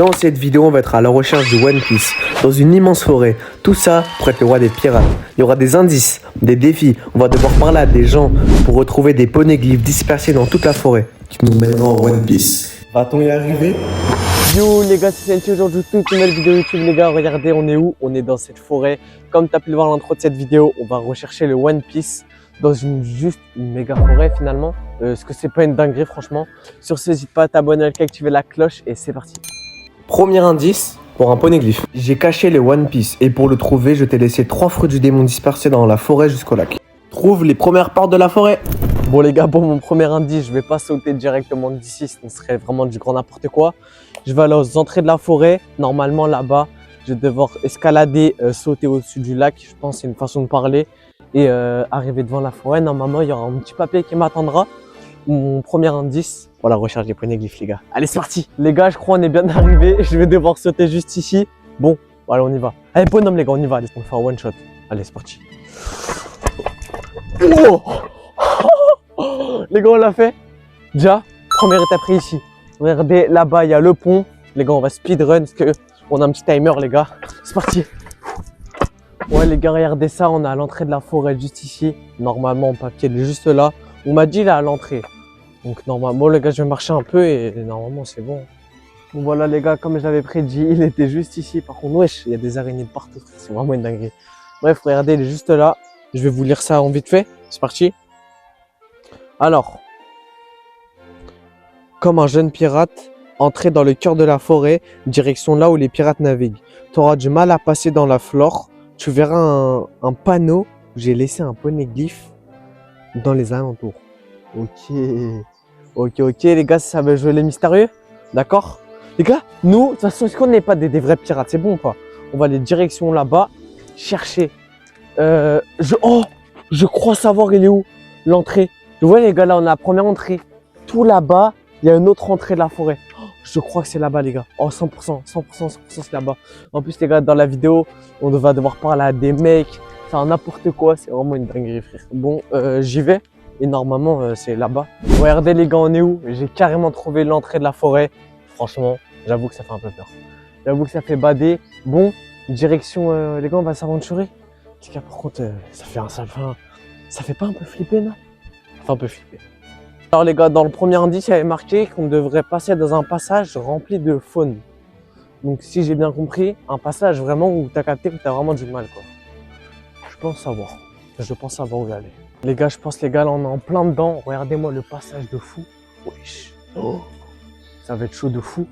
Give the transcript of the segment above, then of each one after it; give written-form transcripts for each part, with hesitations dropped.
Dans cette vidéo, on va être à la recherche du One Piece, dans une immense forêt. Tout ça pour être le roi des pirates. Il y aura des indices, des défis. On va devoir parler à des gens pour retrouver des poneglyphes dispersés dans toute la forêt qui nous mèneront au One Piece. Va-t-on y arriver? Yo les gars, c'est Senti, aujourd'hui toute nouvelle vidéo YouTube les gars. Regardez, on est où? On est dans cette forêt. Comme tu as pu le voir à l'intro de cette vidéo, on va rechercher le One Piece dans une méga forêt finalement. Parce que c'est pas une dinguerie franchement. Sur ce, n'hésite pas à t'abonner, à activer la cloche et c'est parti. Premier indice pour un poneglyphe. J'ai caché le One Piece et pour le trouver, je t'ai laissé 3 fruits du démon dispersés dans la forêt jusqu'au lac. Trouve les premières portes de la forêt. Bon les gars, pour mon premier indice, je vais pas sauter directement d'ici, ce serait vraiment du grand n'importe quoi. Je vais aller aux entrées de la forêt. Normalement là-bas, je vais devoir escalader, sauter au-dessus du lac. Je pense que c'est une façon de parler. Et arriver devant la forêt, normalement il y aura un petit papier qui m'attendra. Mon premier indice pour la recherche des poneglyphes les gars. Allez c'est parti. Les gars, je crois on est bien arrivé. Je vais devoir sauter juste ici. Bon, allez on y va. Allez bonhomme les gars, on y va. Allez, on fait un one shot. Allez c'est parti. Oh les gars, on l'a fait. Déjà, première étape ici. Regardez, là-bas, il y a le pont. Les gars, on va speedrun parce qu'on a un petit timer, les gars. C'est parti. Ouais, les gars, regardez ça. On est à l'entrée de la forêt, juste ici. Normalement, mon papier, il est juste là. On m'a dit, là, à l'entrée. Donc, normalement, les gars, je vais marcher un peu et normalement, c'est bon. Bon, voilà, les gars, comme je l'avais prédit, il était juste ici. Par contre, wesh, il y a des araignées de partout. C'est vraiment une dinguerie. Bref, regardez, il est juste là. Je vais vous lire ça en vite fait. C'est parti. Alors, comme un jeune pirate, entrer dans le cœur de la forêt, direction là où les pirates naviguent. Tu auras du mal à passer dans la flore. Tu verras un panneau où j'ai laissé un poneglyphe dans les alentours. Ok, les gars, ça veut jouer les mystérieux. D'accord? Les gars, nous, de toute façon, est-ce qu'on n'est pas des vrais pirates? C'est bon ou pas? On va aller direction là-bas, chercher. Je crois savoir il est où l'entrée. Vous voyez les gars, là on a la première entrée. Tout là-bas, il y a une autre entrée de la forêt. Oh, je crois que c'est là-bas les gars. Oh 100%, c'est là-bas. En plus les gars, dans la vidéo, on va devoir parler à des mecs, faire n'importe quoi. C'est vraiment une dinguerie frère. Bon, j'y vais et normalement c'est là-bas. Regardez les gars, on est où? J'ai carrément trouvé l'entrée de la forêt. Franchement, j'avoue que ça fait un peu peur. J'avoue que ça fait bader. Bon, direction les gars, on va s'aventurer. Les gars, par contre, ça fait pas un peu flipper là? Un peu flipper. Alors les gars, dans le premier indice, il y avait marqué qu'on devrait passer dans un passage rempli de faune. Donc si j'ai bien compris, un passage vraiment où tu as capté que tu as vraiment du mal quoi. Je pense savoir où y aller. Les gars, je pense les gars, là on est en plein dedans. Regardez-moi le passage de fou. Wesh. Oh, ça va être chaud de fou.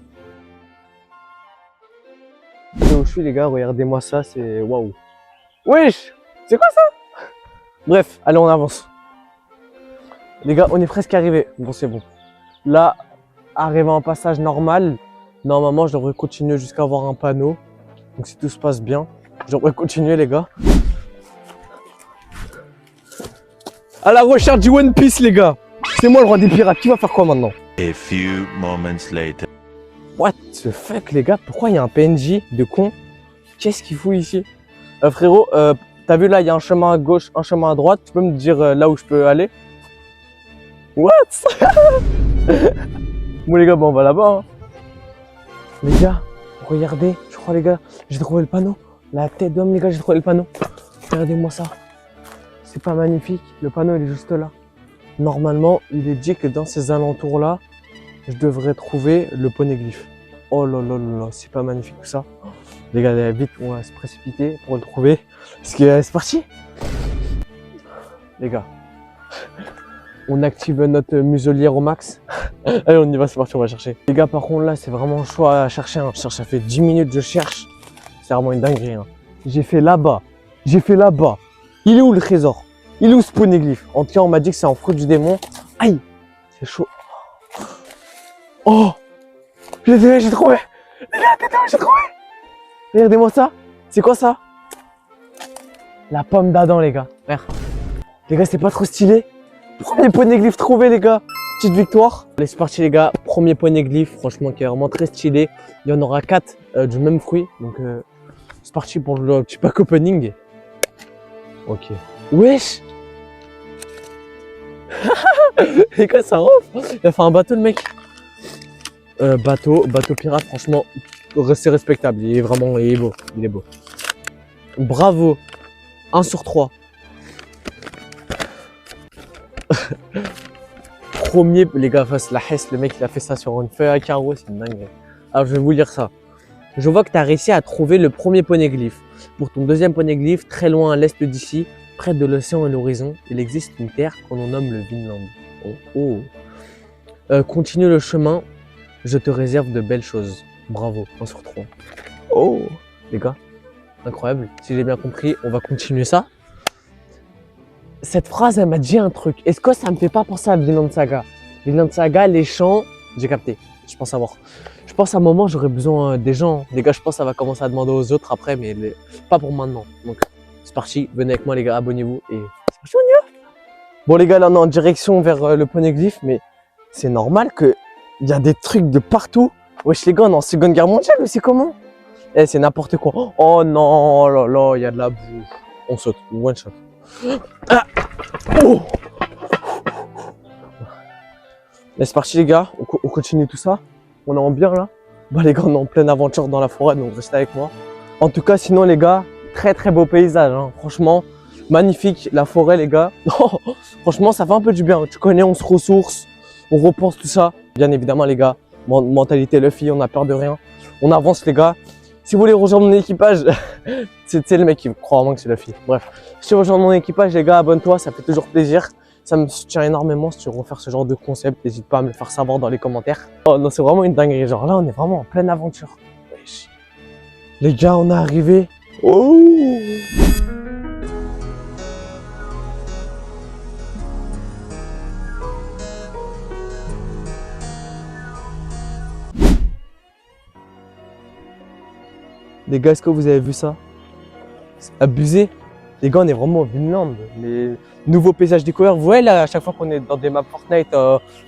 Où je suis les gars, regardez-moi ça, c'est waouh. Wesh, c'est quoi ça? Bref, allez on avance. Les gars, on est presque arrivé. Bon, c'est bon. Là, arrivé en passage normal, normalement, je devrais continuer jusqu'à avoir un panneau. Donc, si tout se passe bien, je devrais continuer, les gars. À la recherche du One Piece, les gars. C'est moi le roi des pirates. Qui va faire quoi maintenant? A few moments later. What the fuck, les gars? Pourquoi il y a un PNJ de con? Qu'est-ce qu'il fout ici? Frérot, t'as vu là, il y a un chemin à gauche, un chemin à droite. Tu peux me dire là où je peux aller? What? Bon les gars, bon, on va là-bas. Hein. Les gars, regardez, je crois les gars, j'ai trouvé le panneau. La tête d'homme les gars, j'ai trouvé le panneau. Regardez-moi ça. C'est pas magnifique, le panneau il est juste là. Normalement, il est dit que dans ces alentours-là, je devrais trouver le poneglyphe. Oh là là là là, c'est pas magnifique tout ça. Les gars, allez, vite, on va se précipiter pour le trouver. Parce que c'est parti. Les gars. On active notre muselière au max. Allez, on y va, c'est parti, on va chercher. Les gars, par contre, là, c'est vraiment chaud à chercher. Hein. Ça fait 10 minutes, je cherche. C'est vraiment une dinguerie. Hein. J'ai fait là-bas. Il est où le trésor? Il est où ce poneglyphe? En tout cas, on m'a dit que c'est en fruit du démon. Aïe, c'est chaud. Oh, j'ai trouvé. Les gars, j'ai trouvé. Regardez-moi ça. C'est quoi ça? La pomme d'Adam, les gars. Regarde. Les gars, c'est pas trop stylé. Premier poneglyphe trouvé les gars, petite victoire. Allez c'est parti les gars, premier poneglyphe, franchement qui est vraiment très stylé. Il y en aura 4 du même fruit, donc c'est parti pour le petit pack opening. Ok. Wesh. Les gars ça rentre, il a fait un bateau le mec. Bateau pirate, franchement, c'est respectable. Il est beau. Il est beau. Bravo. 1 sur 3. Premier, les gars, face la Hesse, le mec il a fait ça sur une feuille à carreaux, c'est une dingue. Alors je vais vous lire ça. Je vois que tu as réussi à trouver le premier poneglyphe. Pour ton deuxième poneglyphe, très loin à l'est d'ici, près de l'océan et l'horizon, il existe une terre qu'on nomme le Vinland. Continue le chemin, je te réserve de belles choses. Bravo, 1 sur 3. Oh, les gars, incroyable. Si j'ai bien compris, on va continuer ça. Cette phrase, elle m'a dit un truc. Est-ce que ça me fait pas penser à Vinland Saga? Vinland Saga, les champs, j'ai capté. Je pense savoir. Je pense à un moment, j'aurais besoin des gens. Les gars, je pense que ça va commencer à demander aux autres après, mais pas pour maintenant. Donc, c'est parti. Venez avec moi, les gars, abonnez-vous. Et c'est parti, on y va. Bon, les gars, là, on est en direction vers le poneglyphe, mais c'est normal qu'il y a des trucs de partout. Wesh, les gars, on est en Seconde Guerre mondiale, mais c'est comment? Eh, c'est n'importe quoi. Oh non, oh là là, il y a de la boue. On saute, one shot. Ah. Oh. Et c'est parti les gars, on continue tout ça. On est en bien là. Bah les gars, on est en pleine aventure dans la forêt, donc restez avec moi. En tout cas, sinon les gars, très très beau paysage. Hein. Franchement, magnifique la forêt les gars. Franchement, ça fait un peu du bien. Tu connais, on se ressource, on repense tout ça. Bien évidemment les gars, mentalité Luffy, on n'a peur de rien. On avance les gars. Si vous voulez rejoindre mon équipage, c'est le mec qui croit vraiment que c'est Luffy. Bref, si tu veux rejoindre mon équipage, les gars, abonne-toi, ça fait toujours plaisir. Ça me soutient énormément. Si tu veux refaire ce genre de concept, n'hésite pas à me le faire savoir dans les commentaires. Oh non, c'est vraiment une dinguerie. Genre là, on est vraiment en pleine aventure. Wesh. Les gars, on est arrivé. Oh! Les gars, est-ce que vous avez vu ça? C'est abusé. Les gars, on est vraiment au Vinland. Mais nouveau paysage découvert. Vous voyez là, à chaque fois qu'on est dans des maps Fortnite,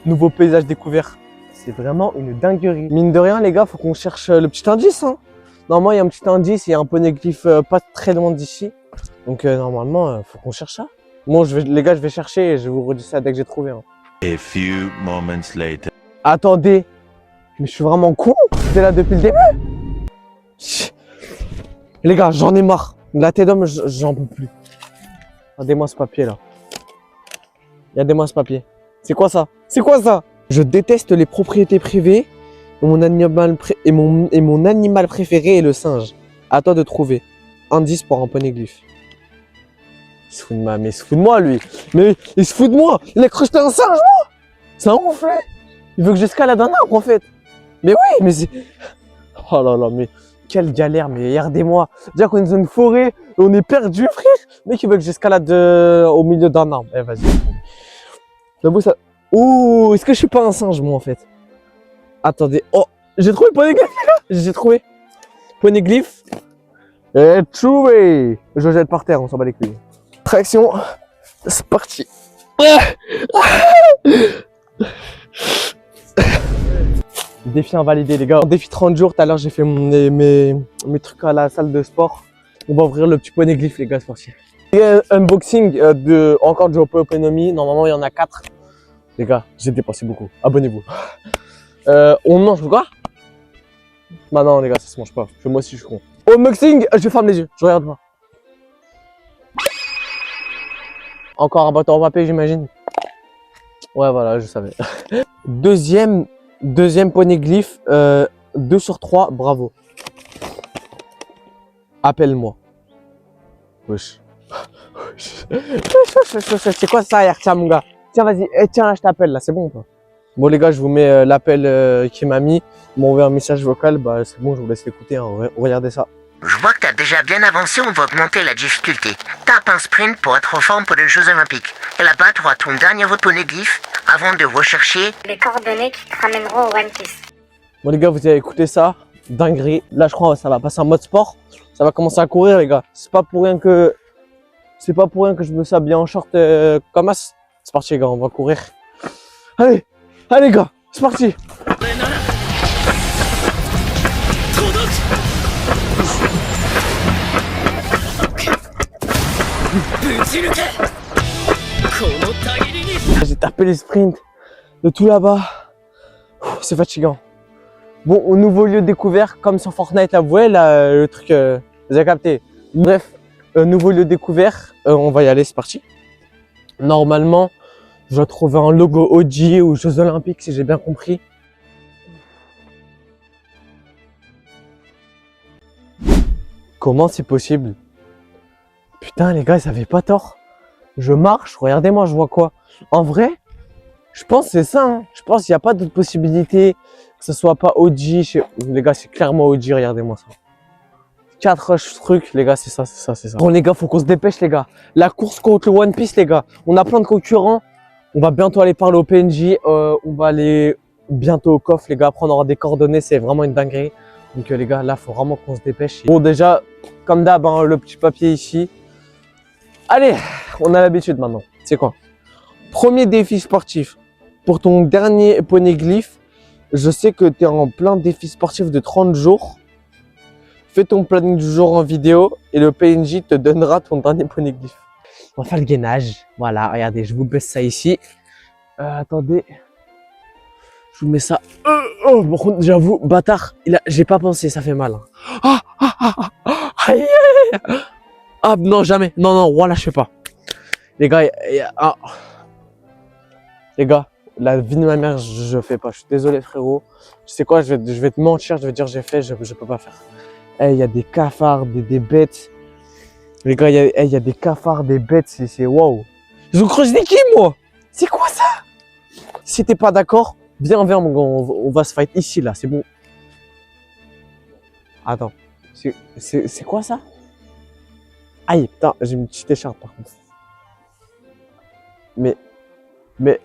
nouveau paysage découvert. C'est vraiment une dinguerie. Mine de rien, les gars, faut qu'on cherche le petit indice. Hein. Normalement, il y a un petit indice, il y a un poneglyphe pas très loin d'ici. Donc normalement, faut qu'on cherche ça. Bon, les gars, je vais chercher et je vous redis ça dès que j'ai trouvé. Hein. A few moments later. Attendez, mais je suis vraiment con. J'étais là depuis le début. Les gars, j'en ai marre. La tête d'homme, j'en peux plus. Regardez-moi ce papier là. Regardez-moi ce papier. C'est quoi ça? C'est quoi ça? Je déteste les propriétés privées. Mon animal préféré est le singe. À toi de trouver. Indice pour un poneglyphe. Il se fout de moi, mais il se fout de moi lui. Mais il se fout de moi. Il a cru que j'étais un singe, moi. C'est un ouf, lui. Il veut que j'escalade un arbre en fait. Mais oui, mais c'est. Oh là là, mais. Quelle galère, mais regardez-moi. Déjà qu'on est dans une forêt, et on est perdu, frère. Le mec, il veut que j'escalade au milieu d'un arbre. Eh, vas-y. J'avoue, ça. Ouh, est-ce que je suis pas un singe, moi, en fait? Attendez. Oh, j'ai trouvé le poneglyphe, les gars. J'ai trouvé. Poneglyphe. Et trouvé. Je le jette par terre, on s'en bat les couilles. Traction. C'est parti. Défi invalidé les gars. Défi 30 jours, tout à l'heure j'ai fait mes trucs à la salle de sport. On va ouvrir le petit poneglyphe les gars, c'est parti. Unboxing encore de Openomie. Normalement il y en a 4. Les gars, j'ai dépensé beaucoup. Abonnez-vous. On mange quoi? Bah non les gars, ça se mange pas. Moi aussi je suis con. Unboxing, je ferme les yeux, je regarde pas. Encore un bâton en papier j'imagine. Ouais voilà, je savais. Deuxième poneglyphe, 2 sur 3, bravo. Appelle-moi. Wesh. C'est quoi ça, Yarcha, mon gars? Tiens, vas-y, tiens, là, je t'appelle, là, c'est bon ou pas? Bon, les gars, je vous mets l'appel qui m'a mis. Ils m'ont envoyé un message vocal, bah, c'est bon, je vous laisse l'écouter, hein. Regardez ça. Je vois que tu as déjà bien avancé, on va augmenter la difficulté. Tape un sprint pour être en forme pour les Jeux Olympiques. Et là-bas, tu auras ton dernier poneglyphe avant de rechercher les coordonnées qui te ramèneront au One Piece. Bon les gars, vous avez écouté ça, dinguerie. Là je crois que ça va passer en mode sport. Ça va commencer à courir les gars. C'est pas pour rien que je me suis habillé en short comme as. C'est parti les gars, on va courir. Allez, allez les gars, c'est parti. J'ai tapé les sprints de tout là-bas. C'est fatigant. Bon, au nouveau lieu découvert, comme sur Fortnite, là, vous voyez, là, le truc, vous avez capté. Bref, nouveau lieu découvert, on va y aller, c'est parti. Normalement, je dois trouver un logo OG aux Jeux Olympiques, si j'ai bien compris. Comment c'est possible? Putain, les gars, ils avaient pas tort. Je marche, regardez-moi, je vois quoi? En vrai, je pense que c'est ça. Hein. Je pense qu'il n'y a pas d'autre possibilité que ce soit pas OG. Les gars, c'est clairement OG, regardez-moi ça. 4 trucs, les gars, c'est ça, c'est ça, c'est ça. Bon, les gars, faut qu'on se dépêche, les gars. La course contre le One Piece, les gars. On a plein de concurrents. On va bientôt aller parler au PNJ. On va aller bientôt au coffre, les gars. Après, on aura des coordonnées. C'est vraiment une dinguerie. Donc, les gars, là, faut vraiment qu'on se dépêche. Bon, déjà, comme d'hab, hein, le petit papier ici. Allez, on a l'habitude maintenant. C'est quoi? Premier défi sportif. Pour ton dernier poneglyph, je sais que tu es en plein défi sportif de 30 jours. Fais ton planning du jour en vidéo et le PNJ te donnera ton dernier poneglyph. On va faire le gainage. Voilà, regardez, je vous baisse ça ici. Attendez. Je vous mets ça. Oh, par contre, j'avoue, bâtard, j'ai pas pensé, ça fait mal. Aïe, aïe. Ah non, jamais. Non, non, voilà, je fais pas. Les gars, les gars, la vie de ma mère, je fais pas. Je suis désolé, frérot. Tu sais quoi, je vais te mentir, je vais te dire j'ai fait, je peux pas faire. Il y a des cafards, des bêtes. Les gars, il y a des cafards, des bêtes, c'est waouh. Ils ont creusé des qui, moi? C'est quoi ça? Si t'es pas d'accord, viens, mon gars, on va se fight ici, là, c'est bon. Attends, c'est quoi ça? Aïe, putain, j'ai une petite écharpe, par contre. Mais...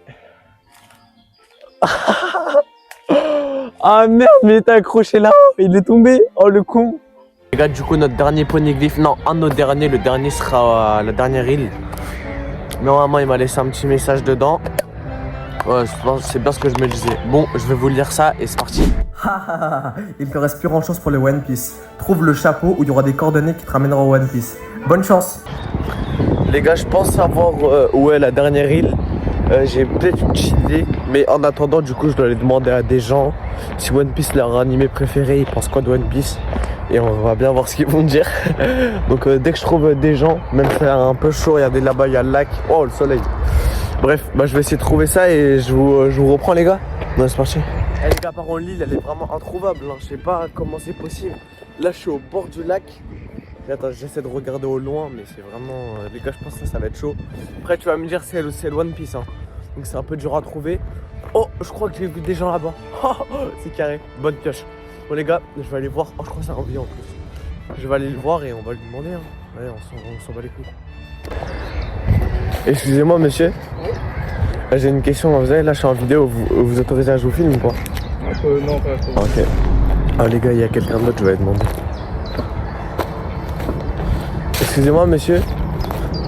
Ah merde, mais il était accroché là, il est tombé, oh le con. Les gars, du coup, notre dernier poneglyph, non, un de nos derniers, le dernier sera la dernière île. Mais normalement, il m'a laissé un petit message dedans. Ouais, c'est bien ce que je me disais. Bon, je vais vous lire ça et c'est parti. Il te reste plus grand chose pour le One Piece. Trouve le chapeau où il y aura des coordonnées qui te ramèneront au One Piece. Bonne chance. Les gars, je pense savoir où est la dernière île. J'ai peut-être une petite idée, mais en attendant, du coup, je dois aller demander à des gens si One Piece leur animé préféré, ils pensent quoi de One Piece. Et on va bien voir ce qu'ils vont dire. Donc dès que je trouve des gens, même si c'est un peu chaud, regardez là-bas, il y a le lac. Oh, le soleil. Bref, bah, je vais essayer de trouver ça et je vous reprends, les gars. Ouais, c'est parti. Les gars, par contre, l'île, elle est vraiment introuvable. Hein. Je sais pas comment c'est possible. Là, je suis au bord du lac. Et attends, j'essaie de regarder au loin, mais c'est vraiment... les gars, je pense que ça va être chaud. Après, tu vas me dire, c'est le One Piece. Hein. Donc c'est un peu dur à trouver. Oh, je crois que j'ai vu des gens là-bas. C'est carré. Bonne pioche. Bon, les gars, je vais aller voir. Oh, je crois que c'est un vie en plus. Je vais aller le voir et on va lui demander. Hein. Ouais, on s'en bat les couilles. Excusez-moi, monsieur. J'ai une question. Vous savez, là, je suis en vidéo. Vous autorisez à jouer au film ou pas? Non, pas trop. Ok. Ah, les gars, il y a quelqu'un d'autre, je vais demander. Excusez-moi, monsieur.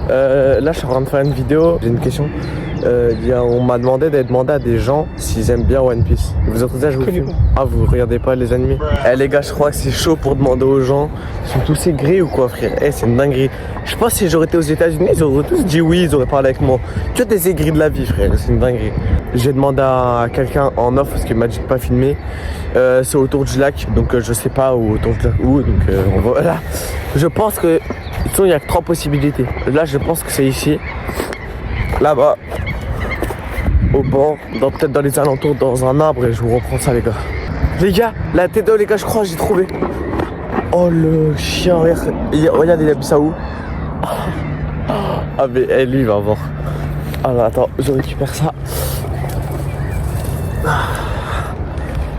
Là, je suis en train de faire une vidéo. J'ai une question. On m'a demandé d'être demandé à des gens s'ils aiment bien One Piece. Vous autorisez à jouer au film? Ah, vous regardez pas les animés? Les gars, je crois que c'est chaud pour demander aux gens. Ils sont tous aigris ou quoi, frère? C'est une dinguerie. Je pense que si j'aurais été aux États-Unis, ils auraient tous dit oui, ils auraient parlé avec moi. Que des aigris de la vie, frère. C'est une dinguerie. J'ai demandé à quelqu'un en off parce qu'il m'a dit de pas filmer. C'est autour du lac, donc je sais pas où autour du lac où. Donc voilà. Je pense que il y a que 3 possibilités. Là, je pense que c'est ici. Là-bas. Au bord, peut-être dans les alentours, dans un arbre, et je vous reprends ça, les gars. Les gars, la tête d'eau, les gars, je crois, j'ai trouvé. Oh le chien, regarde, il a mis ça où? Ah mais lui il va voir. Alors attends, je récupère ça.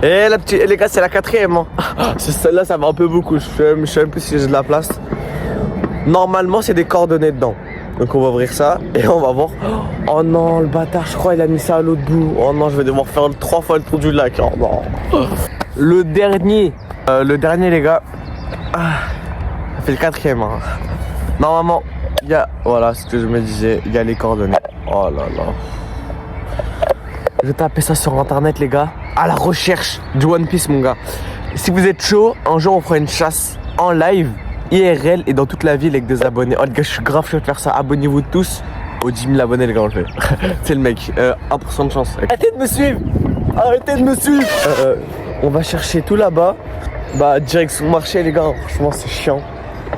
Et la petite, les gars, c'est la 4ème. Hein. Celle-là, ça va un peu beaucoup. Je sais même plus si j'ai de la place. Normalement, c'est des coordonnées dedans. Donc on va ouvrir ça et on va voir. Oh non, le bâtard, je crois il a mis ça à l'autre bout. Oh non, je vais devoir faire 3 fois le tour du lac. Oh non. Le dernier, les gars. Ça fait le 4ème. Hein. Normalement, il y a, voilà ce que je me disais, il y a les coordonnées. Oh là là. Je vais taper ça sur internet, les gars. À la recherche du One Piece, mon gars. Si vous êtes chaud, un jour on fera une chasse en live, IRL et dans toute la ville avec des abonnés. Oh les gars, je suis grave chaud de faire ça. Abonnez-vous tous aux 10 000 abonnés, les gars, on le fait. C'est le mec. 1% de chance. Arrêtez de me suivre. Arrêtez de me suivre. On va chercher tout là-bas. Bah, direction marché, les gars. Franchement, c'est chiant.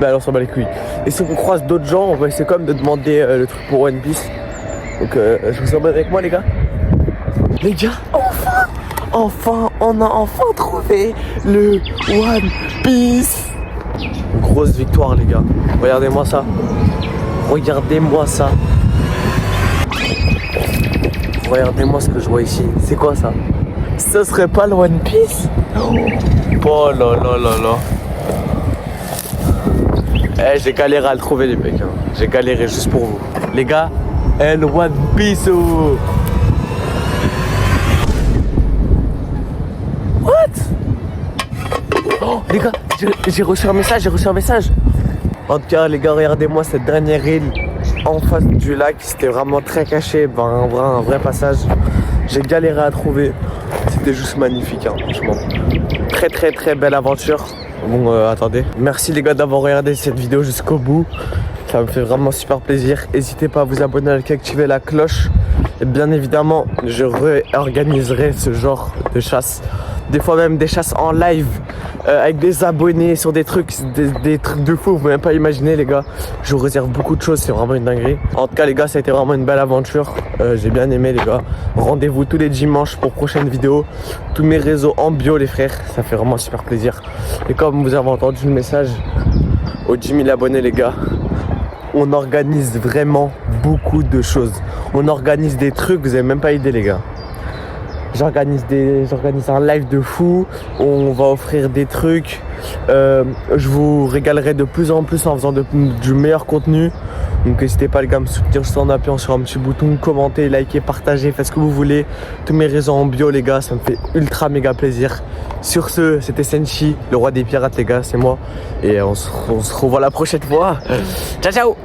Bah, alors, on s'en bat les couilles. Et si on croise d'autres gens, on va essayer quand même de demander le truc pour One Piece. Donc, je vous emmène avec moi, les gars. Les gars, enfin, on a enfin trouvé le One Piece. Grosse victoire, les gars. Regardez-moi ça. Regardez-moi ça. Regardez-moi ce que je vois ici. C'est quoi ça? Ce serait pas le One Piece? Oh là là là là. Eh, j'ai galéré à le trouver, les mecs. Hein. J'ai galéré juste pour vous. Les gars, le One Piece. Oh. Oh, les gars, j'ai reçu un message, En tout cas, les gars, regardez-moi cette dernière île en face du lac. C'était vraiment très caché, un vrai passage. J'ai galéré à trouver. C'était juste magnifique, hein, franchement. Très belle aventure. Bon, attendez. Merci les gars d'avoir regardé cette vidéo jusqu'au bout. Ça me fait vraiment super plaisir. N'hésitez pas à vous abonner, à activer la cloche. Et bien évidemment, je réorganiserai ce genre de chasse. Des fois même des chasses en live avec des abonnés sur des trucs de fou, vous pouvez même pas imaginer les gars. Je vous réserve beaucoup de choses, c'est vraiment une dinguerie. En tout cas les gars, ça a été vraiment une belle aventure. J'ai bien aimé les gars. Rendez-vous tous les dimanches pour prochaine vidéo. Tous mes réseaux en bio les frères, ça fait vraiment super plaisir. Et comme vous avez entendu le message aux 10 000 abonnés les gars, on organise vraiment beaucoup de choses. On organise des trucs, vous avez même pas idée les gars. J'organise un live de fou, on va offrir des trucs, je vous régalerai de plus en plus en faisant du meilleur contenu. Donc n'hésitez pas les gars à me soutenir juste en appuyant sur un petit bouton, commentez, likez, partagez, faites ce que vous voulez. Tous mes réseaux en bio les gars, ça me fait ultra méga plaisir. Sur ce, c'était Senshi, le roi des pirates les gars, c'est moi. Et on se revoit la prochaine fois. Ciao ciao.